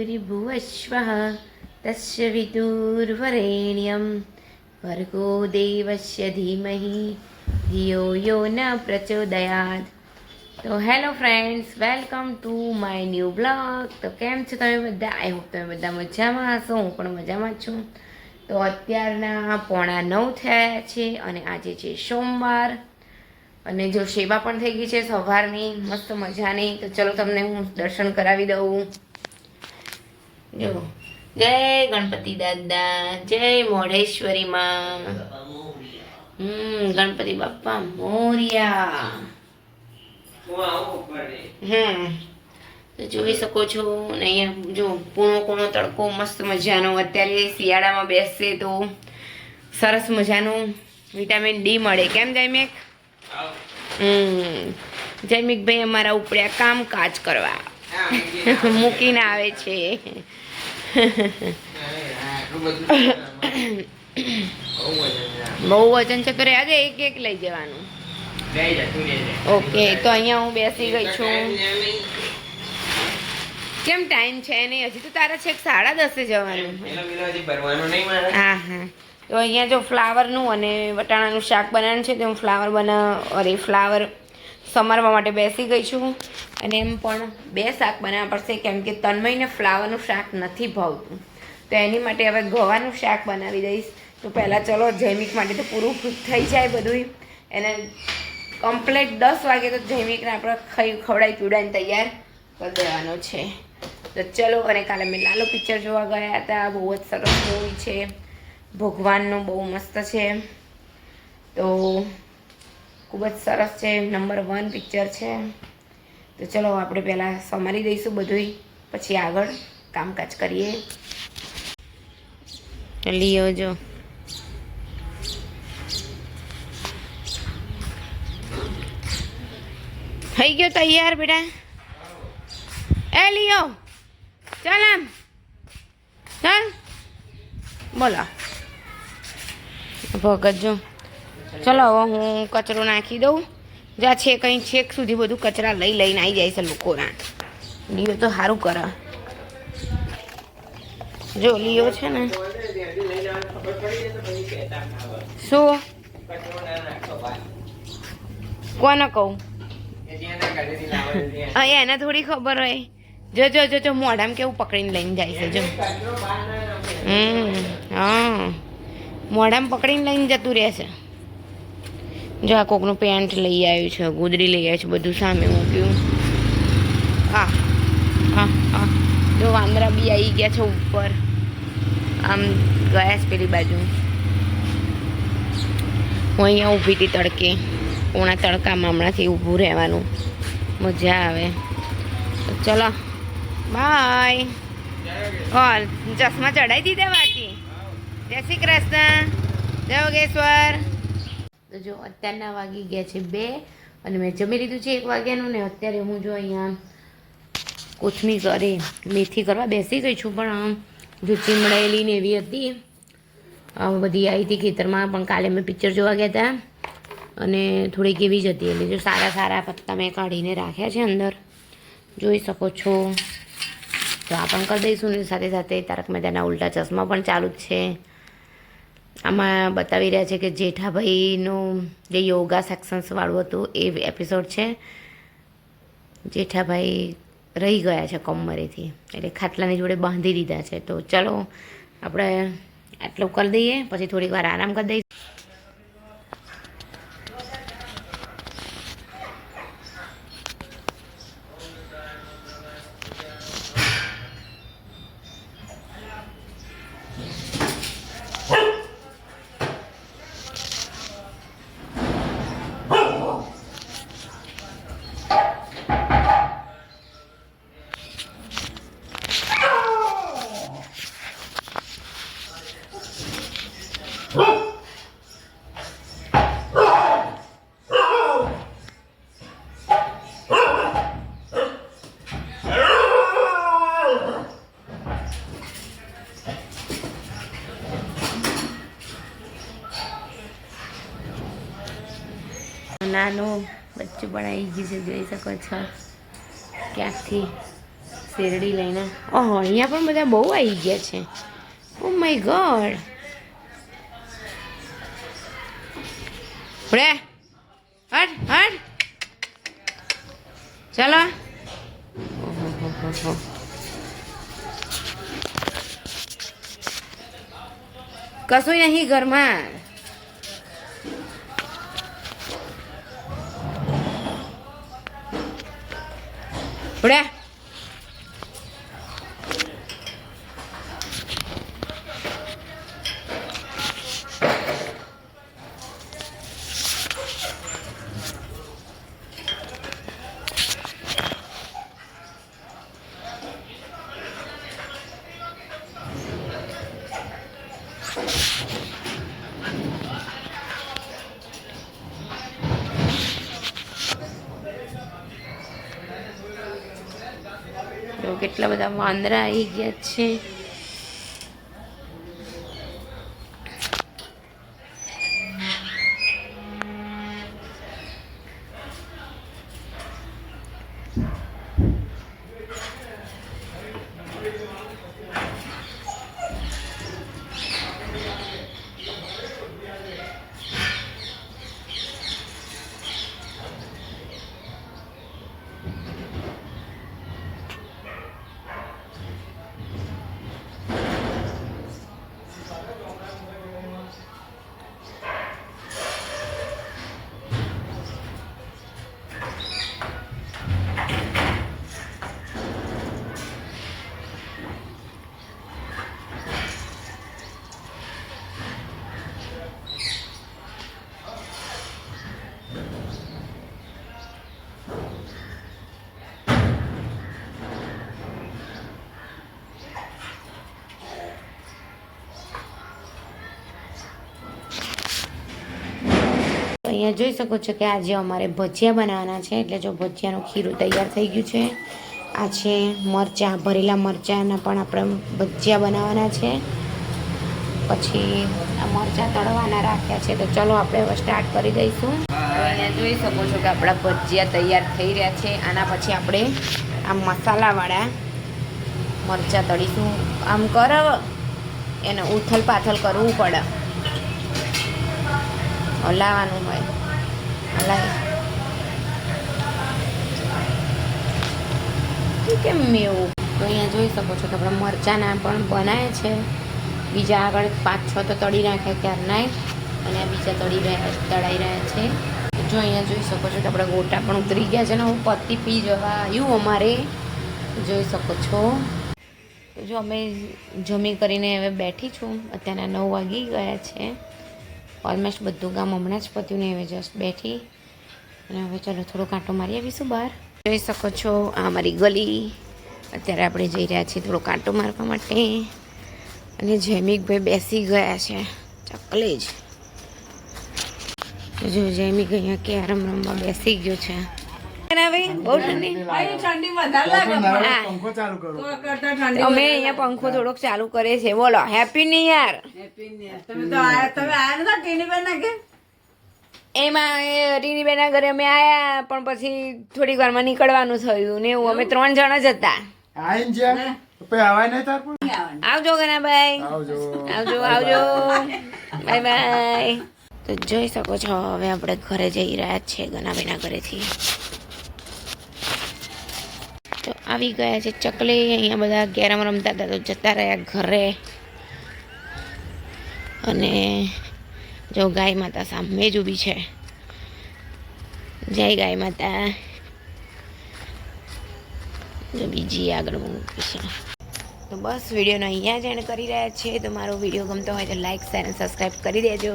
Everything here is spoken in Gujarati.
भूर्भुवस्वः तस्य विदुर्वरेण्यं भर्गो देवस्य धीमहि धियो यो न प्रचोदयात्। तो hello friends, welcome to my new blog. तो केम छो तमे बधा? आई होप तमे बधा मजामां हशो। हूँ पण मजामां छुं। तो अत्यारना 8:45 थया छे अने आजे छे सोमवार અને જો સેવા પણ થઈ ગઈ છે સવારની મસ્ત મજાની। તો ચલો તમને હું દર્શન કરાવી દઉં। જો જય ગણપતિ દાદા, જય મોઢેશ્વરી માં। ગણપતિ બાપ્પા મોરિયા। તો જોઈ શકો છો ને અહીંયા જો કૂણો કૂણો તડકો મસ્ત મજાનો। અત્યારે શિયાળામાં બેસશે તો સરસ મજાનું વિટામિન ડી મળે। કેમ જયમેક? જયમિક ભાઈ અમારા ઉપડ્યા કામકાજ કરવા મૂકીને આવે છે। બહુ વજન છે તો આજે એક એક લઈ જવાનું। ઓકે, તો અહીંયા હું બેસી ગઈ છું। કેમ ટાઈમ છે નહીં? હજી તો તારા છેક 10:30 જવાનું। હા હા, તો અહીંયા જો ફ્લાવરનું અને વટાણાનું શાક બનાવવાનું છે। તો હું ફ્લાવર સમારવા માટે બેસી ગઈ છું। અને એમ પણ 2 શાક બનાવવા પડશે કેમ કે તન્મયને ફ્લાવરનું શાક નથી ભાવતું। તો એની માટે હવે ગવાનું શાક બનાવી દઈશ। તો પહેલાં ચલો જૈમિક માટે તો પૂરું થઈ જાય બધું। એને કમ્પ્લીટ 10 વાગે તો જૈમિકને આપણે ખવડાવી પીવડાવીને તૈયાર કરી દેવાનો છે। તો ચલો, અને કાલે મેં લાલો પિક્ચર જોવા ગયા હતા। બહુ જ સરસ મૂવી છે, ભગવાનનું બહુ મસ્ત છે। તો ખૂબ જ સરસ છે, નંબર 1 પિક્ચર છે। તો ચલો આપણે પહેલાં સમારી દઈશું બધું, પછી આગળ કામકાજ કરીએ। લિયો જો થઈ ગયો તૈયાર બેટા? એ લિયો ચાલ આમ ચાલ, બોલો ભગત જો। ચલો હવે હું કચરો નાખી દઉં। જ્યાં છે કંઈ છેક સુધી બધું કચરા લઈને આવી જાય છે લોકોના। લિયો તો સારું કરે। જો લિયો છે ને શું કોને કહું? અહીંયા એને થોડી ખબર હોય। જો જો જો જો મોઢામાં કેવું પકડીને લઈને જાય છે જો। હા, મોઢામાં પકડીને લઈને જતું રહેશે। જો આ કોકનું પેન્ટ લઈ આવ્યું છે, ગોદડી લઈ આવ્યું છે, બધું સામે મૂક્યું। હા હા હા, જો વાંદરા બી આવી ગયા છે ઉપર, આમ ગયા છે પેલી બાજુ। હું અહીંયા ઊભી હતી તડકે, પોણા તડકામાં હમણાંથી ઊભું રહેવાનું, મજા આવે। તો ચલો બાય। ચશ્મા ચડાવી દીધા બાકી? જય શ્રી કૃષ્ણ, જય યોગેશ્વર। તો જો અત્યારના વાગી ગયા છે 2 અને મેં જમી લીધું છે 1 વાગ્યાનું। ને અત્યારે હું જો અહીંયા કોથમીર કરી મેથી કરવા બેસી ગઈ છું। પણ જો ચીમડાયેલી ને એવી હતી, બધી આવી હતી ખેતરમાં। પણ કાલે મેં પિક્ચર જોવા ગયા હતા અને થોડીક એવી જ હતી, એટલે જો સારા સારા પત્તા મેં કાઢીને રાખ્યા છે અંદર, જોઈ શકો છો। તો આ પણ કરી દઈશું ને સાથે સાથે તારક મહેતાના ઉલ્ટા ચશ્મા પણ ચાલુ જ છે। આમાં બતાવી રહ્યા છે કે જેઠાભાઈનું જે યોગા સેક્શન્સવાળું હતું એ એપિસોડ છે। જેઠાભાઈ રહી ગયા છે કમરેથી, એટલે ખાટલાની જોડે બાંધી દીધા છે। તો ચલો આપણે આટલું કરી દઈએ, પછી થોડીક વાર આરામ કરી દઈશું। નાનું બચ્ચું પણ આવી ગયું છે, જોઈ શકો છો। ક્યાંકથી શેરડી લઈને. ઓહો, અહીંયા પણ બધા બહુ આવી ગયા છે. Oh my God. રે હટ હટ ચાલો. કશું નહીં ઘરમાં. ઉડે કેટલા બધા વાંદરા આવી ગયા છે. અહીંયા જોઈ શકો છો કે આજે અમારે ભજીયા બનાવવાના છે. એટલે જો ભજીયાનું ખીરું તૈયાર થઈ ગયું છે. આ છે મરચાં, ભરેલા મરચાંના પણ આપણે ભજીયા બનાવવાના છે. પછી આ મરચાં તળવાના રાખ્યા છે. તો ચલો આપણે હવે સ્ટાર્ટ કરી દઈશું. અહીંયા જોઈ શકો છો કે આપણા ભજીયા તૈયાર થઈ રહ્યા છે. આના પછી આપણે આ મસાલાવાળા મરચાં તળીશું. આમ કર એને ઉથલ પાથલ કરવું પડે, હલાવવાનું હોય. કેમ એવું? તો અહીંયા જોઈ શકો છો કે આપણે મરચાંના પણ બનાવે છે. બીજા આગળ 5-6 તો તળી નાખ્યા ક્યારના, અને આ બીજા તળાઈ રહ્યા છે. જો અહીંયા જોઈ શકો છો કે આપણે ગોટા પણ ઉતરી ગયા છે ને હું પતી પી જવા આવ્યું અમારે. જોઈ શકો છો. જો અમે જમી કરીને હવે બેઠી છું. અત્યારના 9 વાગી ગયા છે. ઓલમોસ્ટ બધું કામ હમણાં જ પત્યું ને હવે જસ્ટ બેઠી. અને હવે ચલો થોડો કાંટો મારી આવીશું બહાર. જોઈ શકો છો આ અમારી ગલી. અત્યારે આપણે જઈ રહ્યા છીએ થોડો કાંટો મારવા માટે. અને જૈમિકભાઈ બેસી ગયા છે ચકલે જ. જો જૈમિક અહીંયા કેરમ રમવા બેસી ગયો છે. બહુ ઠંડી. અમે અહીંયા પંખો થોડોક ચાલુ કરે છે. બોલો હેપી ન્યુ યર. એમાં રીનીબેનના ઘરે અમે આવ્યા પણ પછી થોડીક વારમાં નીકળવાનું થયું ને એવું. અમે 3 જણા જ હતા. આવજો ગનાભાઈ, આવજો આવજો, બાય બાય. તો જોઈ શકો છો હવે આપણે ઘરે જઈ રહ્યા છીએ ગનાભાઈના ઘરેથી. તો આવી ગયા છે ચકલી. અહીંયા બધા કેરમ રમતા હતા તો જતા રહ્યા ઘરે. અને જો ગાય માતા સામે જ ઊભી છે. જય ગાય માતા. જો બીજી આગળ મૂકી છે. તો બસ વિડીયોનો અહીંયા જ એન્ડ કરી રહ્યા છીએ. તો મારો વિડીયો ગમતો હોય તો લાઈક, શેર અને સબસ્ક્રાઈબ કરી દેજો.